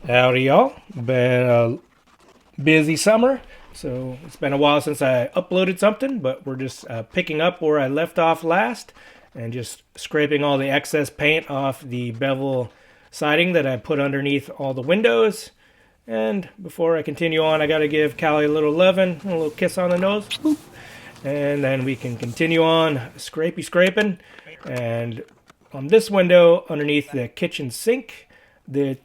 Howdy, y'all. Been a busy summer, so it's been a while since I uploaded something, but we're just picking up where I left off last and just scraping all the excess paint off the bevel siding that I put underneath all the windows. And before I continue on, I got to give Callie a little loving, a little kiss on the nose, boop, and then we can continue on scraping. And on this window underneath the kitchen sink, the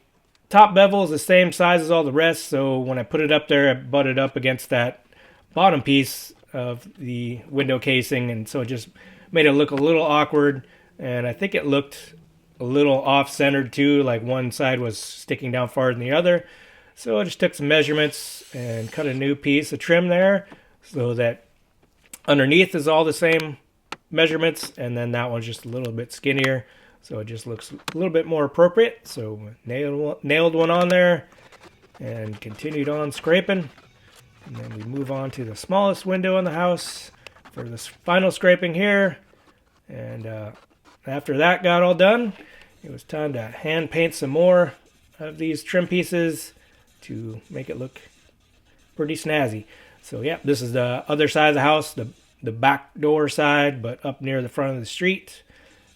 top bevel is the same size as all the rest, so when I put it up there, it butted up against that bottom piece of the window casing, and so it just made it look a little awkward. And I think it looked a little off-centered too, like one side was sticking down farther than the other. So I just took some measurements and cut a new piece of trim there so that underneath is all the same measurements, and then that one's just a little bit skinnier, so it just looks a little bit more appropriate. So nailed one on there and continued on scraping. And then we move on to the smallest window in the house for this final scraping here. And after that got all done, it was time to hand paint some more of these trim pieces to make it look pretty snazzy. So yeah, this is the other side of the house, the back door side, but up near the front of the street.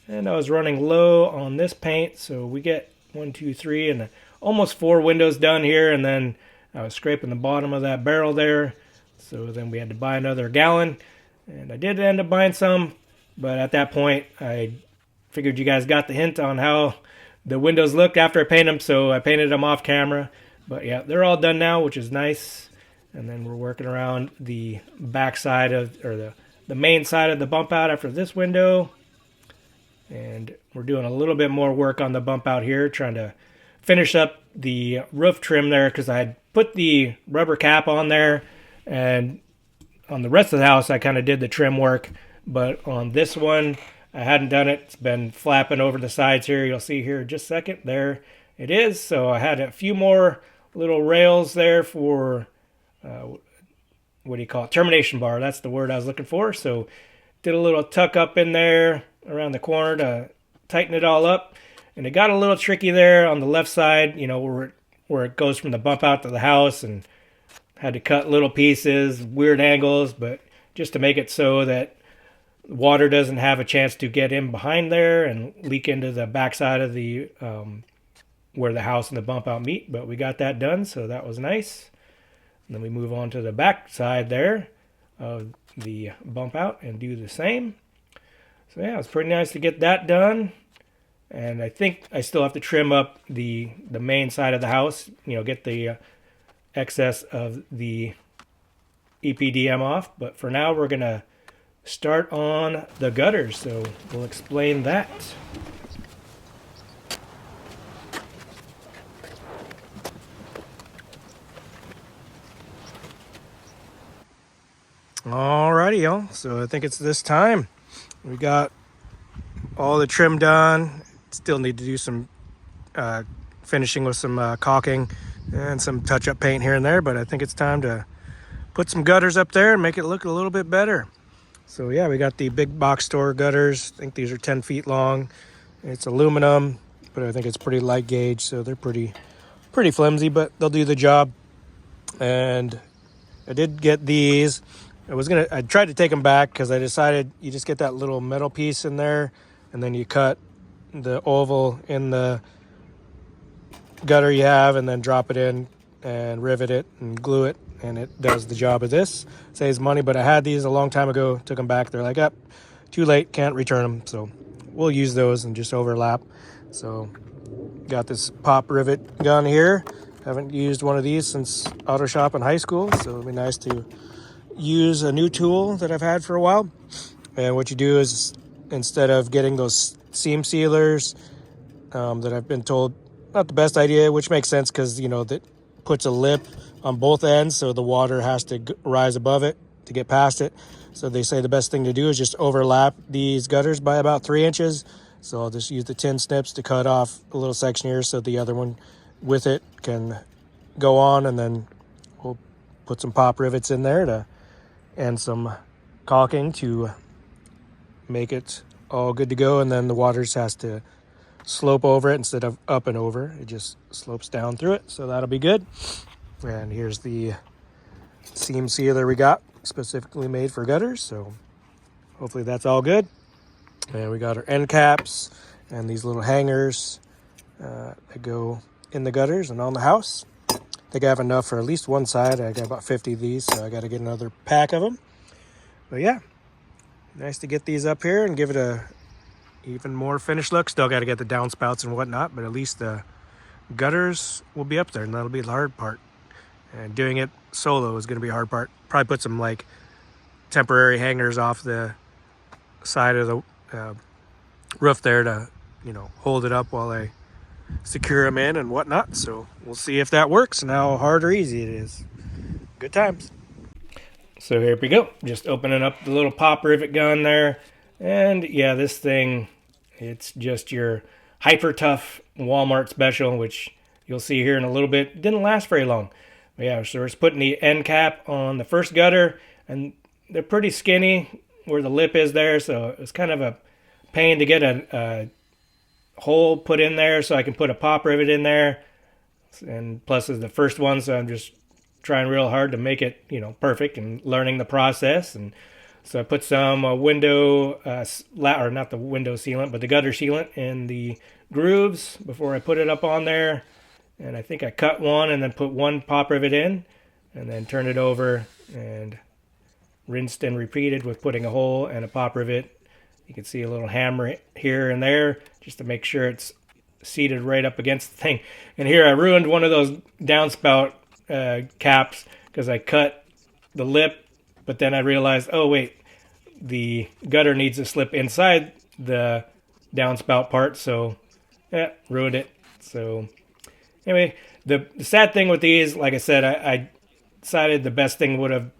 And I was running low on this paint, so we get 1, 2, 3, and almost 4 windows done here. And then I was scraping the bottom of that barrel there, so then we had to buy another gallon. And I did end up buying some, but at that point I figured you guys got the hint on how the windows looked after I painted them, so I painted them off camera. But yeah, they're all done now, which is nice. And then we're working around the back side of, or the main side of the bump out after this window. And we're doing a little bit more work on the bump out here, trying to finish up the roof trim there, because I had put the rubber cap on there, and on the rest of the house I kind of did the trim work, but on this one I hadn't done it. It's been flapping over the sides here. You'll see here in just a second. There it is. So I had a few more little rails there for what do you call it? Termination bar. That's the word I was looking for. So did a little tuck up in there around the corner to tighten it all up. And it got a little tricky there on the left side, you know, where it goes from the bump out to the house, and had to cut little pieces, weird angles, but just to make it so that water doesn't have a chance to get in behind there and leak into the backside of the where the house and the bump out meet. But we got that done, so that was nice. And then we move on to the back side there of the bump out and do the same. So yeah, it's pretty nice to get that done. And I think I still have to trim up the main side of the house, you know, get the excess of the EPDM off. But for now, we're going to start on the gutters, so we'll explain that. Alrighty, y'all. So I think it's this time. We got all the trim done. Still need to do some finishing with some caulking and some touch-up paint here and there, but I think it's time to put some gutters up there and make it look a little bit better. So yeah, we got the big box store gutters. I think these are 10 feet long. It's aluminum, but I think it's pretty light gauge, so they're pretty flimsy, but they'll do the job. And I did get these. I tried to take them back because I decided you just get that little metal piece in there, and then you cut the oval in the gutter you have, and then drop it in and rivet it and glue it, and it does the job of this. Saves money, but I had these a long time ago, took them back. They're like, up, too late, can't return them. So we'll use those and just overlap. So got this pop rivet gun here. Haven't used one of these since auto shop in high school, so it'll be nice to use a new tool that I've had for a while. And what you do is, instead of getting those seam sealers that I've been told not the best idea, which makes sense because, you know, that puts a lip on both ends, so the water has to rise above it to get past it. So they say the best thing to do is just overlap these gutters by about 3 inches. So I'll just use the tin snips to cut off a little section here so the other one with it can go on, and then we'll put some pop rivets in there and some caulking to make it all good to go. And then the water just has to slope over it instead of up and over. It just slopes down through it, so that'll be good. And here's the seam sealer we got, specifically made for gutters, so hopefully that's all good. And we got our end caps and these little hangers that go in the gutters and on the house. I think I have enough for at least one side. I got about 50 of these, so I got to get another pack of them. But yeah, nice to get these up here and give it a even more finished look. Still got to get the downspouts and whatnot, but at least the gutters will be up there, and that'll be the hard part. And doing it solo is going to be a hard part. Probably put some like temporary hangers off the side of the roof there to, you know, hold it up while I secure them in and whatnot. So we'll see if that works and how hard or easy it is. Good times. So here we go. Just opening up the little pop rivet gun there. And yeah, this thing, it's just your hyper tough Walmart special, which you'll see here in a little bit. Didn't last very long. But yeah, so we're just putting the end cap on the first gutter, and they're pretty skinny where the lip is there, so it's kind of a pain to get a hole put in there so I can put a pop rivet in there. And plus it's the first one, so I'm just trying real hard to make it, you know, perfect and learning the process. And so I put some window, or not the window sealant, but the gutter sealant in the grooves before I put it up on there. And I think I cut one and then put one pop rivet in and then turned it over and rinsed and repeated with putting a hole and a pop rivet. You can see a little hammer here and there just to make sure it's seated right up against the thing. And here I ruined one of those downspout caps because I cut the lip, but then I realized, oh wait, the gutter needs to slip inside the downspout part, so yeah, ruined it. So anyway, the sad thing with these, like I said, I decided the best thing would have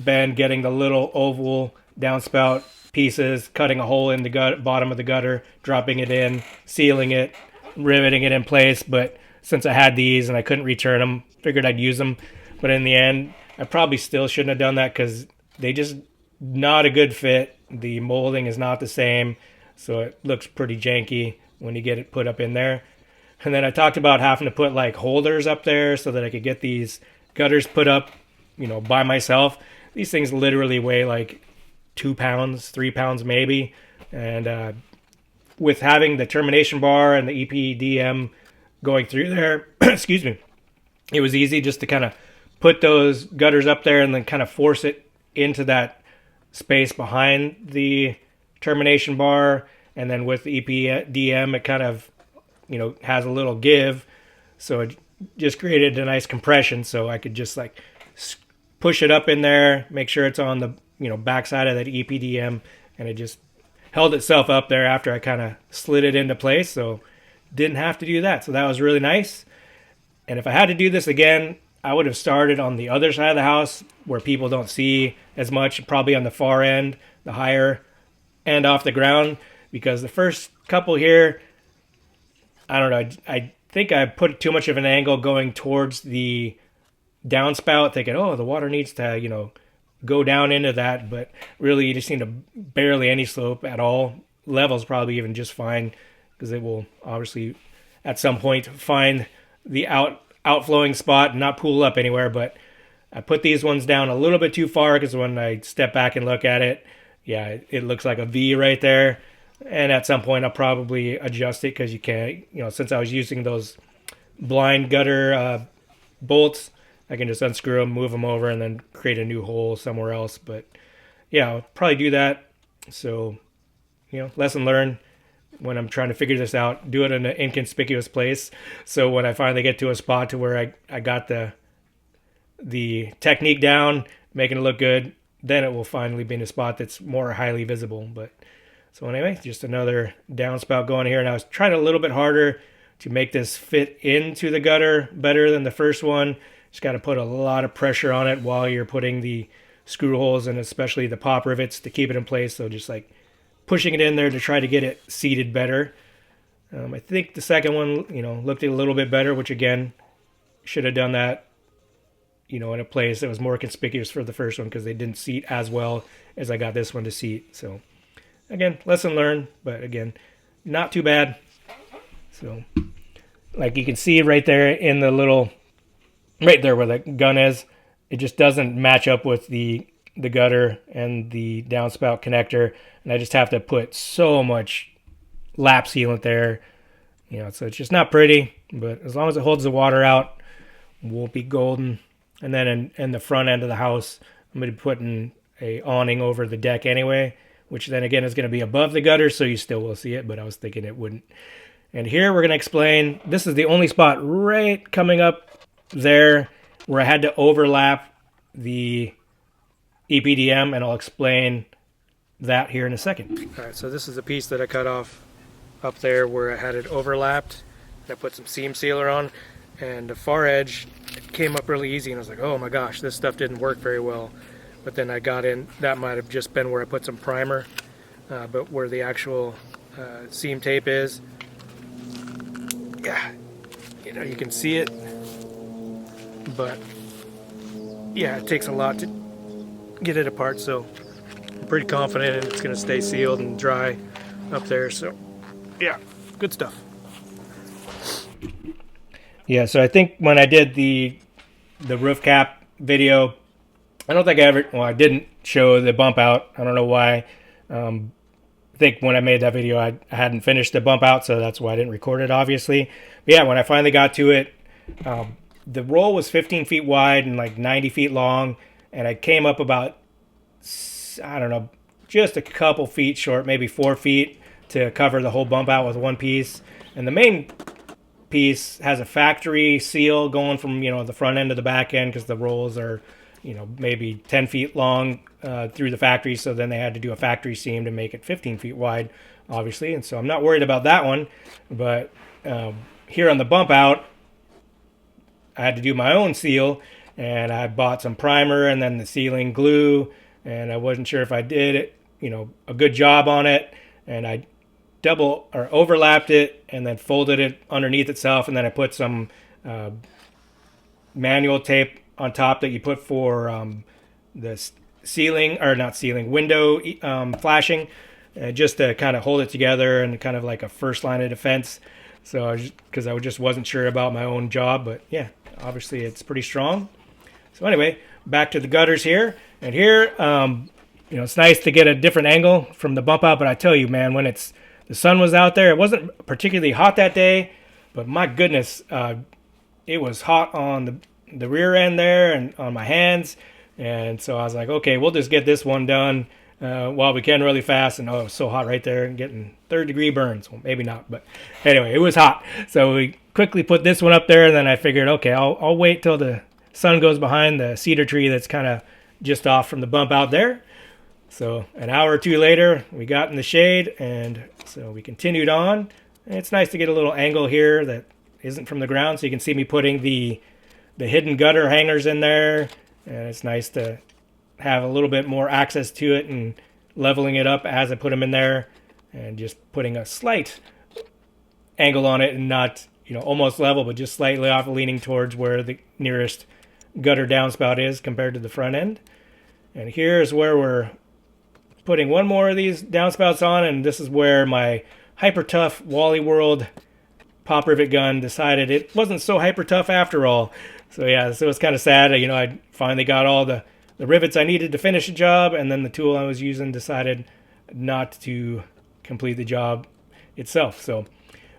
been getting the little oval downspout pieces, cutting a hole in the bottom of the gutter, dropping it in, sealing it, riveting it in place. But since I had these and I couldn't return them, figured I'd use them. But in the end, I probably still shouldn't have done that because they just not a good fit. The molding is not the same, so it looks pretty janky when you get it put up in there. And then I talked about having to put like holders up there so that I could get these gutters put up, you know, by myself. These things literally weigh like 2 pounds, 3 pounds maybe. And with having the termination bar and the EPDM going through there, excuse me, it was easy just to kind of put those gutters up there and then kind of force it into that space behind the termination bar. And then with the EPDM, it kind of, you know, has a little give. So it just created a nice compression. So I could just like push it up in there, make sure it's on the, you know, backside of that EPDM, and it just held itself up there after I kind of slid it into place. So didn't have to do that. So that was really nice. And if I had to do this again, I would have started on the other side of the house where people don't see as much, probably on the far end, the higher end off the ground, because the first couple here, I don't know, I think I put too much of an angle going towards the downspout, thinking, oh, the water needs to, you know, go down into that, but really you just need to barely any slope at all. Level's probably even just fine because it will obviously at some point find the outflowing spot and not pool up anywhere. But I put these ones down a little bit too far because when I step back and look at it, yeah, it looks like a V right there. And at some point I'll probably adjust it because you can't, you know, since I was using those blind gutter bolts, I can just unscrew them, move them over, and then create a new hole somewhere else. But yeah, I'll probably do that. So, you know, lesson learned when I'm trying to figure this out, do it in an inconspicuous place. So when I finally get to a spot to where I got the technique down, making it look good, then it will finally be in a spot that's more highly visible. But so anyway, just another downspout going here. And I was trying a little bit harder to make this fit into the gutter better than the first one. Just got to put a lot of pressure on it while you're putting the screw holes and especially the pop rivets to keep it in place. So just like pushing it in there to try to get it seated better. I think the second one, you know, looked a little bit better, which again, should have done that, you know, in a place that was more conspicuous for the first one because they didn't seat as well as I got this one to seat. So again, lesson learned, but again, not too bad. So like you can see right there in the little, right there where the gun is, it just doesn't match up with the gutter and the downspout connector, and I just have to put so much lap sealant there, you know, so it's just not pretty, but as long as it holds the water out, we'll be golden. And then in the front end of the house, I'm going to be putting a awning over the deck anyway, which then again is going to be above the gutter, so you still will see it, but I was thinking it wouldn't. And here we're going to explain, this is the only spot right coming up there where I had to overlap the EPDM, and I'll explain that here in a second. All right, so this is the piece that I cut off up there where I had it overlapped. I put some seam sealer on, and the far edge came up really easy, and I was like, oh my gosh, this stuff didn't work very well. But then I got in, that might have just been where I put some primer, but where the actual seam tape is, yeah, you know, you can see it, but yeah, it takes a lot to get it apart, so I'm pretty confident it's going to stay sealed and dry up there. So yeah, good stuff. Yeah, so I think when I did the roof cap video, I don't think I didn't show the bump out. I don't know why. I think when I made that video, I hadn't finished the bump out, so that's why I didn't record it, obviously. But yeah, when I finally got to it, the roll was 15 feet wide and like 90 feet long, and I came up about, I don't know, just a couple feet short, maybe 4 feet, to cover the whole bump out with one piece. And the main piece has a factory seal going from, you know, the front end to the back end, because the rolls are, you know, maybe 10 feet long through the factory, so then they had to do a factory seam to make it 15 feet wide, obviously, and so I'm not worried about that one. But here on the bump out, I had to do my own seal, and I bought some primer and then the sealing glue, and I wasn't sure if I did it, you know, a good job on it, and I double or overlapped it and then folded it underneath itself, and then I put some manual tape on top that you put for the ceiling, or not ceiling, window flashing, just to kind of hold it together and kind of like a first line of defense. So because I just wasn't sure about my own job, but yeah, obviously it's pretty strong. So anyway, back to the gutters here, and here, you know, it's nice to get a different angle from the bump out. But I tell you, man, when the sun was out there, it wasn't particularly hot that day, but my goodness, it was hot on the rear end there and on my hands. And so I was like, okay, we'll just get this one done while we can really fast. And oh, it was so hot right there and getting 3rd-degree burns. Well, maybe not, but anyway, it was hot. So we quickly put this one up there, and then I figured, okay, I'll wait till the sun goes behind the cedar tree that's kind of just off from the bump out there. So an hour or two later, we got in the shade, and so we continued on. And it's nice to get a little angle here that isn't from the ground, so you can see me putting the hidden gutter hangers in there, and it's nice to have a little bit more access to it and leveling it up as I put them in there, and just putting a slight angle on it, and not, you know, almost level, but just slightly off, leaning towards where the nearest gutter downspout is compared to the front end. And here's where we're putting one more of these downspouts on, and this is where my hyper tough Wally World pop rivet gun decided it wasn't so hyper tough after all. So yeah, so it was kind of sad. You know, I finally got all the rivets I needed to finish the job, and then the tool I was using decided not to complete the job itself. So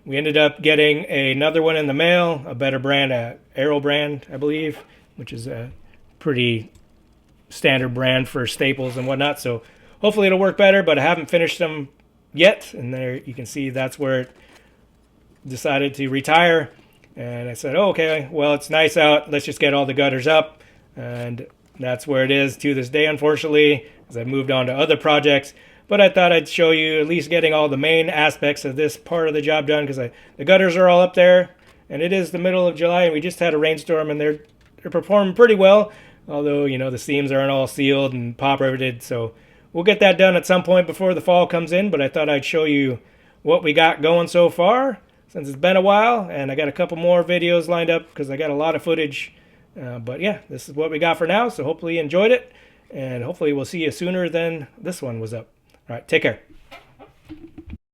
we ended up getting another one in the mail, a better brand, Arrow brand, I believe, which is a pretty standard brand for staples and whatnot. So hopefully it'll work better, but I haven't finished them yet. And there you can see that's where it decided to retire. And I said, oh, okay, well, it's nice out. Let's just get all the gutters up. And that's where it is to this day, unfortunately, as I've moved on to other projects. But I thought I'd show you at least getting all the main aspects of this part of the job done, because the gutters are all up there. And it is the middle of July, and we just had a rainstorm, and they're performing pretty well. Although, you know, the seams aren't all sealed and pop riveted. So we'll get that done at some point before the fall comes in. But I thought I'd show you what we got going so far, since it's been a while, and I got a couple more videos lined up because I got a lot of footage. But yeah, this is what we got for now, so hopefully you enjoyed it, and hopefully we'll see you sooner than this one was up. All right, take care.